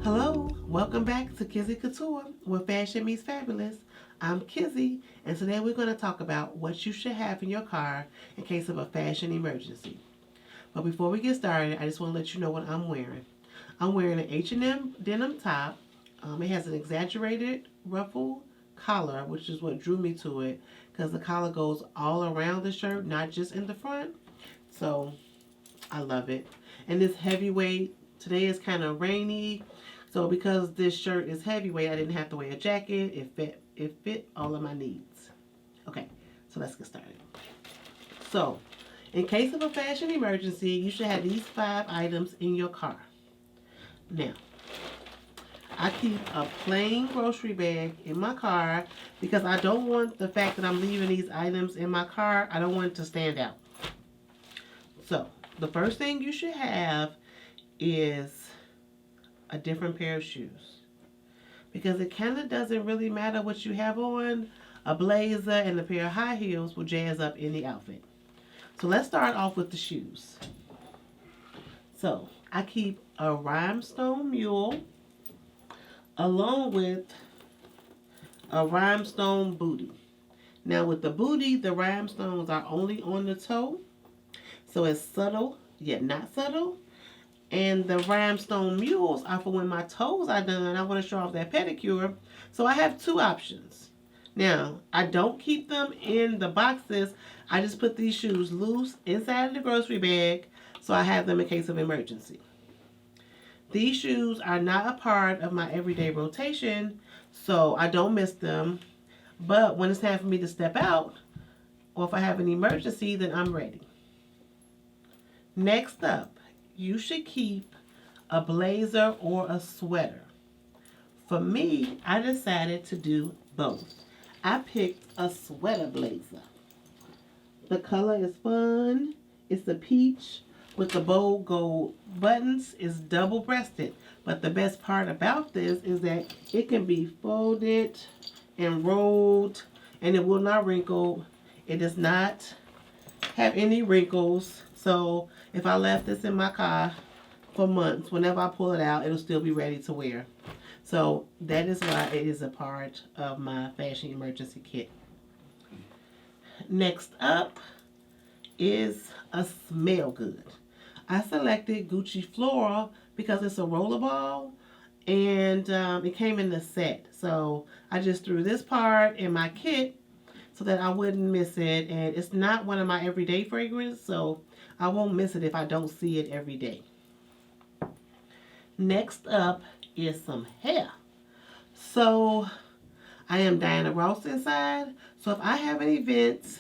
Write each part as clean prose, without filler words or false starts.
Hello, welcome back to Kizzie Kouture, where fashion meets fabulous. I'm Kizzie, and today we're going to talk about what you should have in your car in case of a fashion emergency. But before we get started, I just want to let you know what I'm wearing. I'm wearing an H&M denim top. It has an exaggerated ruffle collar, which is what drew me to it, because the collar goes all around the shirt, not just in the front. So I love it. And this heavyweight, today is kind of rainy. So because this shirt is heavyweight, I didn't have to wear a jacket. It fit all of my needs. Okay, so let's get started. So, in case of a fashion emergency, you should have these 5 items in your car. Now, I keep a plain grocery bag in my car because I don't want the fact that I'm leaving these items in my car, I don't want it to stand out. So, the first thing you should have is a different pair of shoes, because it kind of doesn't really matter what you have on. A blazer and a pair of high heels will jazz up any outfit. So let's start off with the shoes. So I keep a rhinestone mule along with a rhinestone booty. Now with the booty, the rhinestones are only on the toe, so it's subtle yet not subtle. And the rhinestone mules are for when my toes are done. I want to show off that pedicure. So I have 2 options. Now, I don't keep them in the boxes. I just put these shoes loose inside the grocery bag, so I have them in case of emergency. These shoes are not a part of my everyday rotation, so I don't miss them. But when it's time for me to step out, or if I have an emergency, then I'm ready. Next up, you should keep a blazer or a sweater. For me, I decided to do both. I picked a sweater blazer. The color is fun. It's a peach with the bold gold buttons. It's double-breasted. But the best part about this is that it can be folded and rolled, and it will not wrinkle. It does not have any wrinkles. So if I left this in my car for months, whenever I pull it out, it'll still be ready to wear. So that is why it is a part of my fashion emergency kit. Next up is a smell good. I selected Gucci Floral because it's a rollerball, and it came in the set. So I just threw this part in my kit so that I wouldn't miss it. And it's not one of my everyday fragrances, so I won't miss it if I don't see it every day. Next up is some hair. So I am Diana Ross inside. So if I have an event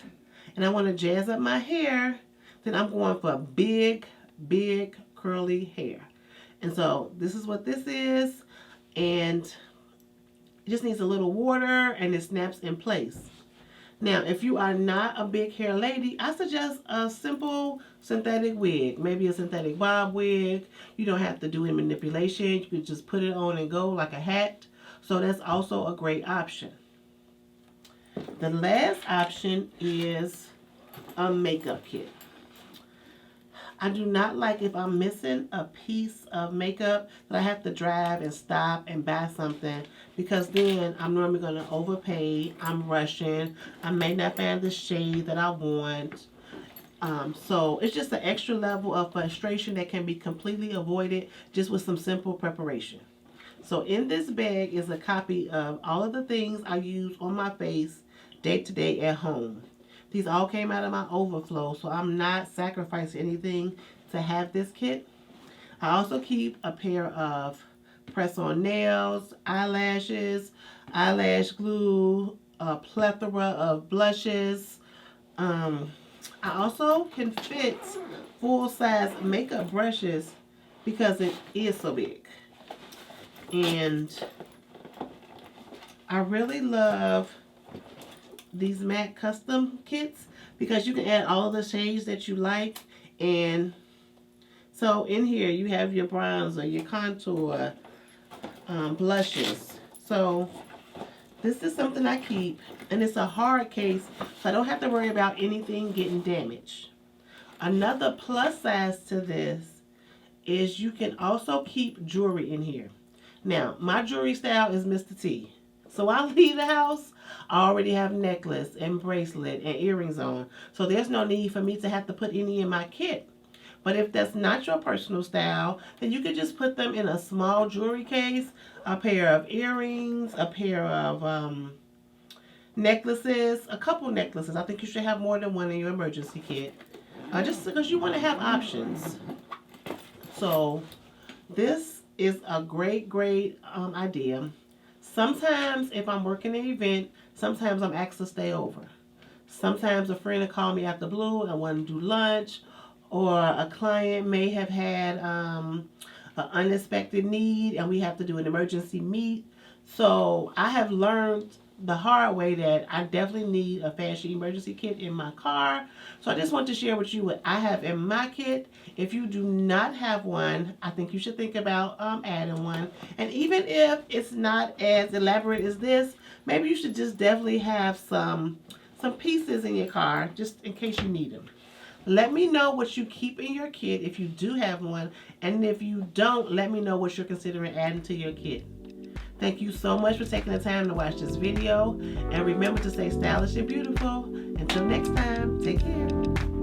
and I want to jazz up my hair, then I'm going for big, big curly hair. And so this is what this is. And it just needs a little water and it snaps in place. Now, if you are not a big hair lady, I suggest a simple synthetic wig. Maybe a synthetic bob wig. You don't have to do any manipulation. You can just put it on and go like a hat. So that's also a great option. The last option is a makeup kit. I do not like if I'm missing a piece of makeup that I have to drive and stop and buy something, because then I'm normally going to overpay. I'm rushing. I may not find the shade that I want. So it's just an extra level of frustration that can be completely avoided just with some simple preparation. So in this bag is a copy of all of the things I use on my face day to day at home. These all came out of my overflow, so I'm not sacrificing anything to have this kit. I also keep a pair of press-on nails, eyelashes, eyelash glue, a plethora of blushes. I also can fit full-size makeup brushes because it is so big. And I really love these MAC custom kits because you can add all the shades that you like. And so in here you have your bronzer, your contour, blushes. So this is something I keep, and it's a hard case, so I don't have to worry about anything getting damaged. Another plus size to this is you can also keep jewelry in here. Now, my jewelry style is Mr. T. So I leave the house, I already have necklace and bracelet and earrings on. So there's no need for me to have to put any in my kit. But if that's not your personal style, then you could just put them in a small jewelry case, a pair of earrings, a pair of necklaces, a couple necklaces. I think you should have more than one in your emergency kit. Just because you want to have options. So this is a great idea. Sometimes if I'm working an event, sometimes I'm asked to stay over. Sometimes a friend will call me out the blue and want to do lunch, or a client may have had an unexpected need and we have to do an emergency meet. So I have learned the hard way that I definitely need a fashion emergency kit in my car. So I just want to share with you what I have in my kit. If you do not have one, I think you should think about adding one. And even if it's not as elaborate as this, maybe you should just definitely have some pieces in your car just in case you need them. Let me know what you keep in your kit if you do have one, and if you don't, let me know what you're considering adding to your kit. Thank you so much for taking the time to watch this video, and remember to stay stylish and beautiful. Until next time, take care.